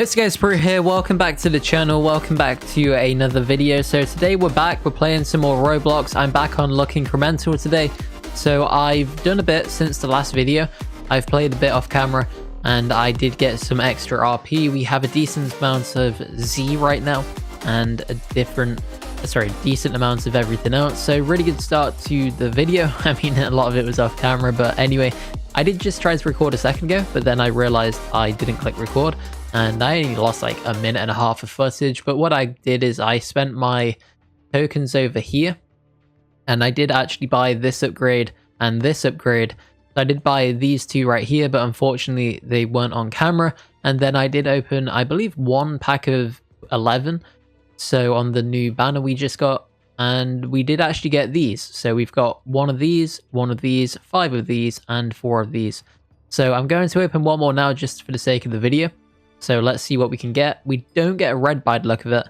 Hey guys, Brew here, welcome back to the channel, welcome back to another video. So today we're back, we're playing some more Roblox. I'm back on Incremental today. So I've done a bit since the last video. I've played a bit off camera and I did get some extra RP. We have a decent amount of Z right now and a decent amount of everything else. So really good start to the video. I mean, a lot of it was off camera, but anyway, I did just try to record a second ago, but then I realized I didn't click record. And I only lost like a minute and a half of footage. But what I did is I spent my tokens over here. And I did actually buy this upgrade and this upgrade. So I did buy these two right here, but unfortunately they weren't on camera. And then I did open, I believe, one pack of 11. So on the new banner we just got. And we did actually get these. So we've got one of these, 5 of these, and 4 of these. So I'm going to open one more now just for the sake of the video. So let's see what we can get. We don't get a red by the look of it.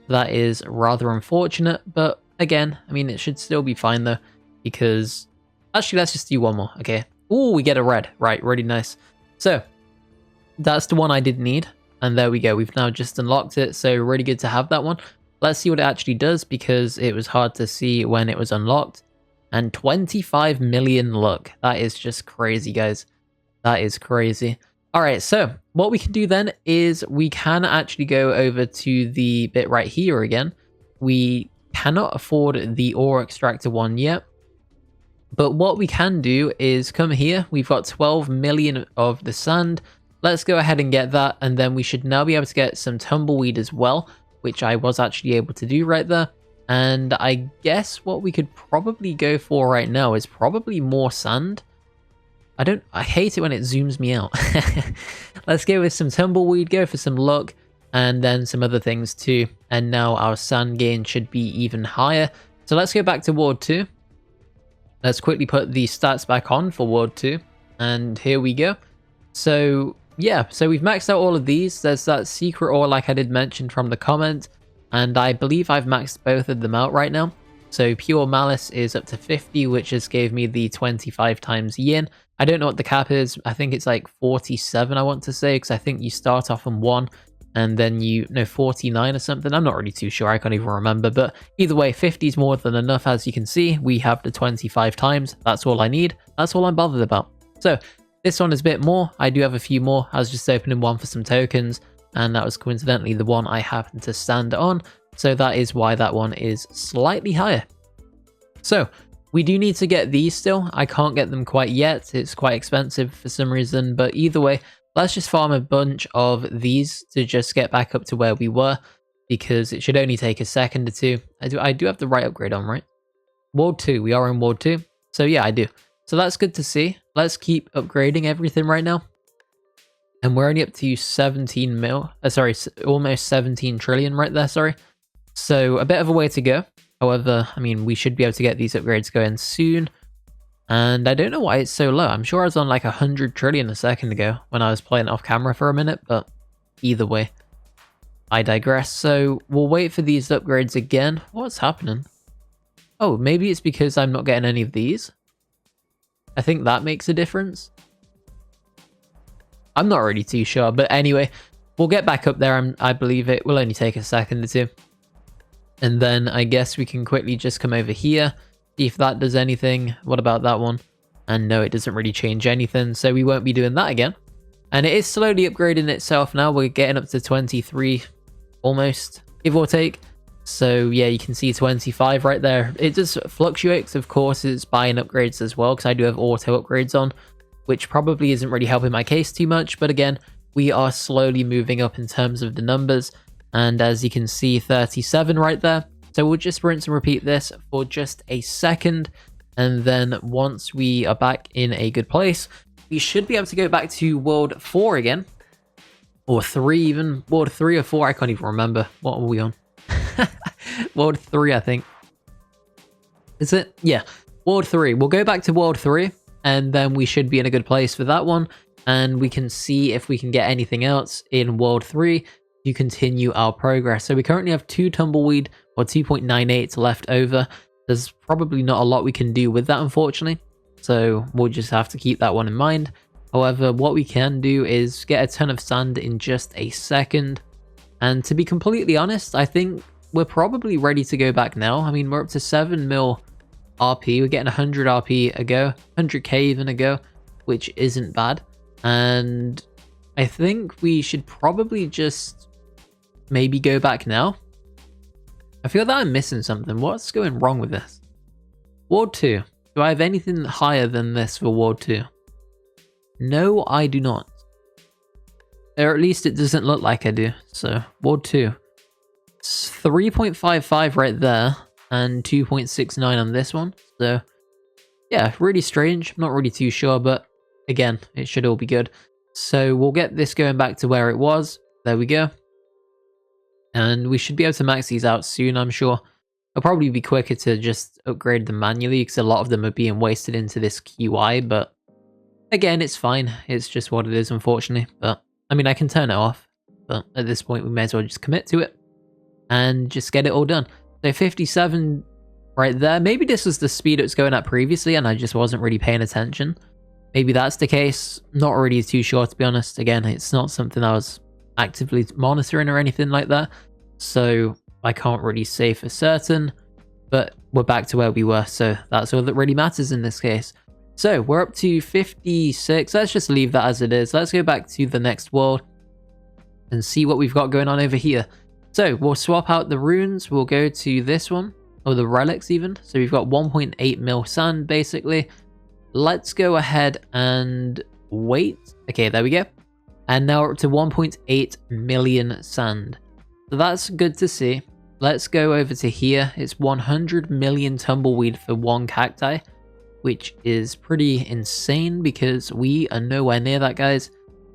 That is rather unfortunate, but again, I mean, it should still be fine though, because actually, let's just do one more. Okay. Oh, we get a red. Right. Really nice. So that's the one I did need. And there we go. We've now just unlocked it. So really good to have that one. Let's see what it actually does, because it was hard to see when it was unlocked. And 25 million luck. That is just crazy, guys. That is crazy. All right, so what we can do then is we can actually go over to the bit right here again. We cannot afford the ore extractor one yet. But what we can do is come here. We've got 12 million of the sand. Let's go ahead and get that. And then we should now be able to get some tumbleweed as well, which I was actually able to do right there. And I guess what we could probably go for right now is probably more sand. I hate it when it zooms me out. Let's go with some tumbleweed, go for some luck, and then some other things too. And now our sand gain should be even higher. So let's go back to World 2. Let's quickly put the stats back on for World 2. And here we go. So yeah, so we've maxed out all of these. There's that secret ore like I did mention from the comment. And I believe I've maxed both of them out right now. So pure malice is up to 50, which just gave me the 25 times yin. I don't know what the cap is. I think it's like 47, I want to say, because I think you start off on 1 and then 49 or something. I'm not really too sure. I can't even remember. But either way, 50 is more than enough. As you can see, we have the 25 times. That's all I need. That's all I'm bothered about. So this one is a bit more. I do have a few more. I was just opening one for some tokens, and that was coincidentally the one I happened to stand on. So that is why that one is slightly higher. So we do need to get these still. I can't get them quite yet. It's quite expensive for some reason. But either way, let's just farm a bunch of these to just get back up to where we were, because it should only take a second or two. I do have the right upgrade on, right? World 2. We are in World 2. So yeah, I do. So that's good to see. Let's keep upgrading everything right now. And we're only up to 17 mil. Almost 17 trillion right there, sorry. So a bit of a way to go. However, I mean, we should be able to get these upgrades going soon. And I don't know why it's so low. I'm sure I was on like 100 trillion a second ago when I was playing it off camera for a minute. But either way, I digress. So we'll wait for these upgrades again. What's happening? Oh, maybe it's because I'm not getting any of these. I think that makes a difference. I'm not really too sure. But anyway, we'll get back up there. I believe it will only take a second or two. And then I guess we can quickly just come over here, see if that does anything. What about that one? And no, it doesn't really change anything, so we won't be doing that again. And it is slowly upgrading itself now. We're getting up to 23, almost, give or take. So yeah, you can see 25 right there. It just fluctuates, of course. It's buying upgrades as well, because I do have auto upgrades on, which probably isn't really helping my case too much. But again, we are slowly moving up in terms of the numbers. And as you can see, 37 right there. So we'll just rinse and repeat this for just a second. And then once we are back in a good place, we should be able to go back to World 4 again. Or 3 even. World 3 or 4, I can't even remember. What are we on? World 3, I think. Is it? Yeah, World 3. We'll go back to World 3. And then we should be in a good place for that one. And we can see if we can get anything else in World 3. To continue our progress. So we currently have 2 tumbleweed, or 2.98 left over. There's probably not a lot we can do with that, unfortunately. So we'll just have to keep that one in mind. However, what we can do is get a ton of sand in just a second. And to be completely honest, I think we're probably ready to go back now. I mean, we're up to 7 mil RP. We're getting 100 RP a go, 100k even a go, which isn't bad. And I think we should probably just maybe go back now. I feel that I'm missing something. What's going wrong with this? Ward 2. Do I have anything higher than this for Ward 2? No, I do not. Or at least it doesn't look like I do. So, Ward 2. It's 3.55 right there, and 2.69 on this one. So, yeah, really strange. I'm not really too sure, but again, it should all be good. So, we'll get this going back to where it was. There we go. And we should be able to max these out soon, I'm sure. It'll probably be quicker to just upgrade them manually, because a lot of them are being wasted into this QI, but again, it's fine. It's just what it is, unfortunately. But, I mean, I can turn it off, but at this point, we may as well just commit to it and just get it all done. So 57 right there. Maybe this was the speed it was going at previously, and I just wasn't really paying attention. Maybe that's the case. Not really too sure, to be honest. Again, it's not something I was actively monitoring or anything like that, so I can't really say for certain, but we're back to where we were, so that's all that really matters in this case. So we're up to 56. Let's just leave that as it is. Let's go back to the next world and see what we've got going on over here. So we'll swap out the runes. We'll go to this one, or the relics even. So we've got 1.8 mil sand basically. Let's go ahead and wait. Okay, there we go. And now we're up to 1.8 million sand. So that's good to see. Let's go over to here. It's 100 million tumbleweed for one cacti, which is pretty insane because we are nowhere near that, guys.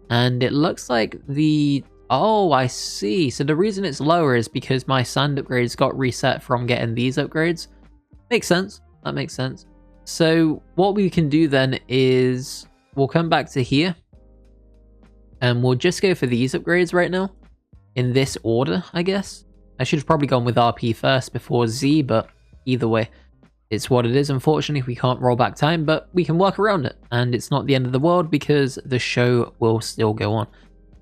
And it looks like the... Oh, I see. So the reason it's lower is because my sand upgrades got reset from getting these upgrades. Makes sense. That makes sense. So what we can do then is we'll come back to here. And we'll just go for these upgrades right now. In this order, I guess. I should have probably gone with RP first before Z, but either way, it's what it is. Unfortunately, we can't roll back time, but we can work around it. And it's not the end of the world because the show will still go on.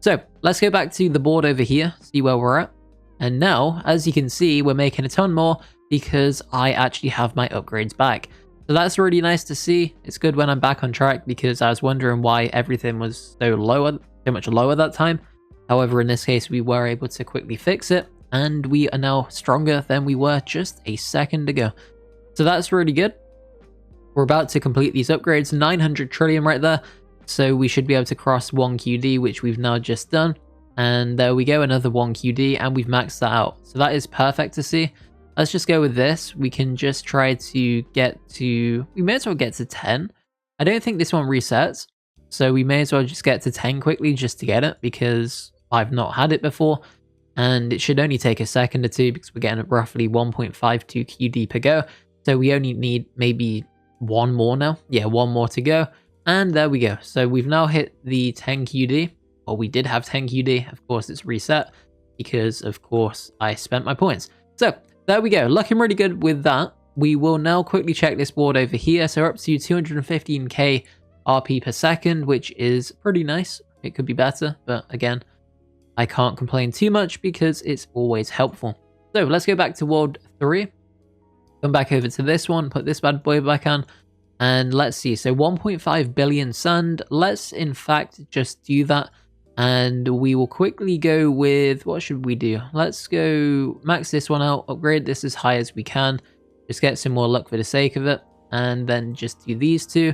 So let's go back to the board over here, see where we're at. And now, as you can see, we're making a ton more because I actually have my upgrades back. So that's really nice to see. It's good when I'm back on track because I was wondering why everything was so much lower that time. However, in this case, we were able to quickly fix it, and we are now stronger than we were just a second ago. So that's really good. We're about to complete these upgrades, 900 trillion right there. So we should be able to cross 1 QD, which we've now just done. And there we go, another 1 QD, and we've maxed that out. So that is perfect to see. Let's just go with this. We can just try to get to... We may as well get to 10. I don't think this one resets. So we may as well just get to 10 quickly just to get it, because I've not had it before. And it should only take a second or two because we're getting roughly 1.52 QD per go. So we only need maybe one more now. Yeah, one more to go. And there we go. So we've now hit the 10 QD. Or we did have 10 QD. Of course, it's reset because, of course, I spent my points. So there we go. Looking really good with that. We will now quickly check this board over here. So we're up to 215k RP per second, which is pretty nice. It could be better, but again, I can't complain too much because it's always helpful. So let's go back to World 3. Come back over to this one, put this bad boy back on, and let's see. So 1.5 billion sand. Let's in fact just do that, and we will quickly go with, what should we do? Let's go max this one out, upgrade this as high as we can, just get some more luck for the sake of it, and then just do these two.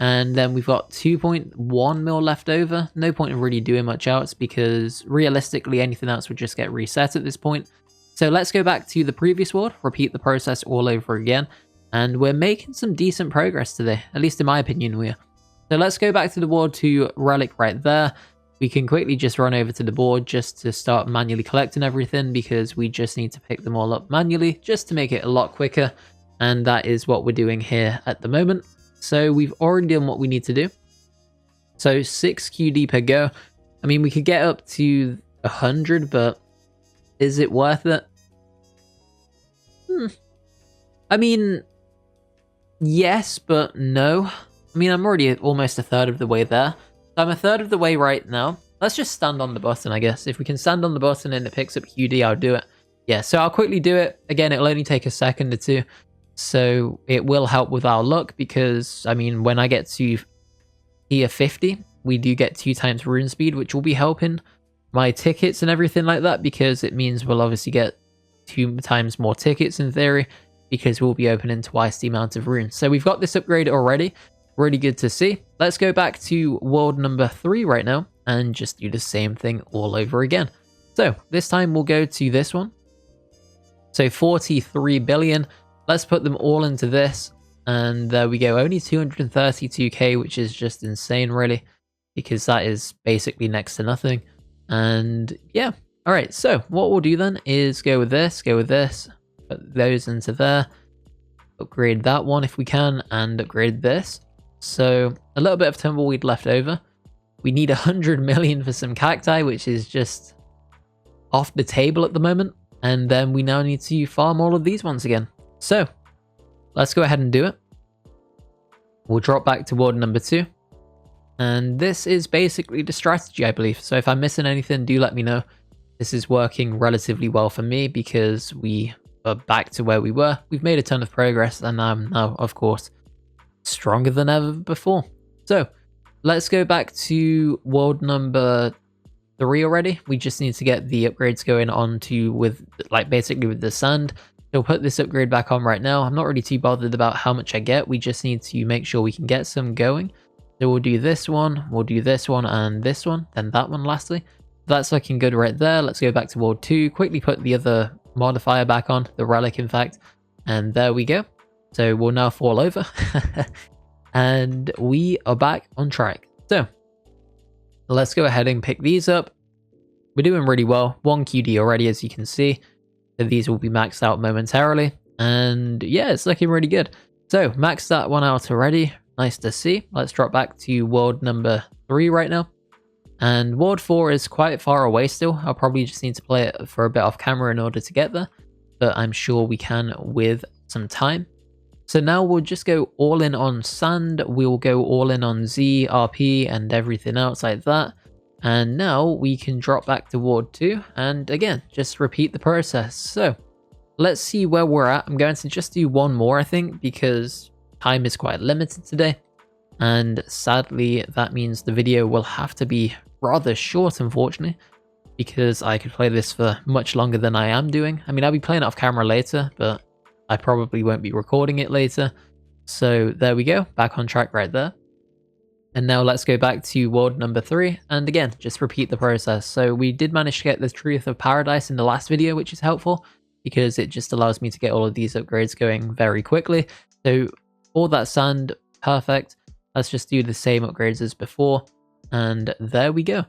And then we've got 2.1 mil left over. No point in really doing much else because realistically anything else would just get reset at this point. So let's go back to the previous world, repeat the process all over again. And we're making some decent progress today, at least in my opinion we are. So let's go back to the World 2 relic right there. We can quickly just run over to the board just to start manually collecting everything because we just need to pick them all up manually just to make it a lot quicker. And that is what we're doing here at the moment. So we've already done what we need to do. So 6 QD per go. I mean, we could get up to 100, but is it worth it? I mean, yes, but no. I mean, I'm already almost a third of the way there. I'm a third of the way right now. Let's just stand on the button, I guess. If we can stand on the button and it picks up QD, I'll do it. Yeah, so I'll quickly do it. Again, it'll only take a second or two. So it will help with our luck because, I mean, when I get to tier 50, we do get 2 times rune speed, which will be helping my tickets and everything like that, because it means we'll obviously get 2 times more tickets in theory, because we'll be opening twice the amount of runes. So we've got this upgrade already. Really good to see. Let's go back to world number 3 right now and just do the same thing all over again. So this time we'll go to this one. So 43 billion. Let's put them all into this. And there we go. Only 232k, which is just insane, really, because that is basically next to nothing. And yeah. All right. So what we'll do then is go with this, put those into there, upgrade that one if we can, and upgrade this. So a little bit of tumbleweed left over. We need 100 million for some cacti, which is just off the table at the moment. And then we now need to farm all of these ones again. So let's go ahead and do it. We'll drop back to world number 2. And this is basically the strategy, I believe. So if I'm missing anything, do let me know. This is working relatively well for me because we are back to where we were. We've made a ton of progress, and I'm now, of course, stronger than ever before. So let's go back to world number 3 already. We just need to get the upgrades going on to with, like, basically with the sand. So we'll put this upgrade back on right now. I'm not really too bothered about how much I get. We just need to make sure we can get some going. So we'll do this one, we'll do this one and this one, then that one lastly. That's looking good right there. Let's go back to world 2, quickly put the other modifier back on, the relic in fact, and there we go. So we'll now fall over and we are back on track. So let's go ahead and pick these up. We're doing really well. 1 QD already, as you can see. So these will be maxed out momentarily. And yeah, it's looking really good. So maxed that one out already. Nice to see. Let's drop back to world number 3 right now. And world 4 is quite far away still. I'll probably just need to play it for a bit off camera in order to get there. But I'm sure we can with some time. So now we'll just go all in on sand. We'll go all in on Z, RP, and everything else like that. And now we can drop back to world 2 and again, just repeat the process. So let's see where we're at. I'm going to just do one more, I think, because time is quite limited today. And sadly, that means the video will have to be rather short, unfortunately, because I could play this for much longer than I am doing. I mean, I'll be playing it off camera later, but I probably won't be recording it later. So there we go, back on track right there. And now let's go back to world number 3, and again, just repeat the process. So we did manage to get the Truth of Paradise in the last video, which is helpful, because it just allows me to get all of these upgrades going very quickly. So all that sand, perfect. Let's just do the same upgrades as before, and there we go.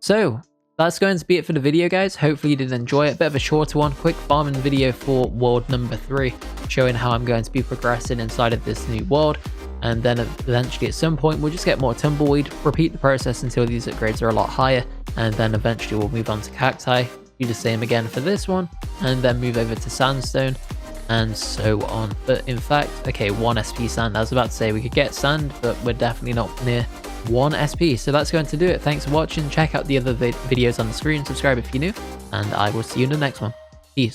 So that's going to be it for the video, guys. Hopefully you did enjoy it. Bit of a shorter one, quick farming video for world number 3, showing how I'm going to be progressing inside of this new world. And then eventually at some point we'll just get more tumbleweed, repeat the process until these upgrades are a lot higher, and then eventually we'll move on to cacti, do the same again for this one, and then move over to sandstone, and so on. But in fact, okay, 1 SP sand. I was about to say we could get sand, but we're definitely not near 1 SP. So that's going to do it. Thanks for watching. Check out the other videos on the screen, subscribe if you're new, and I will see you in the next one. Peace.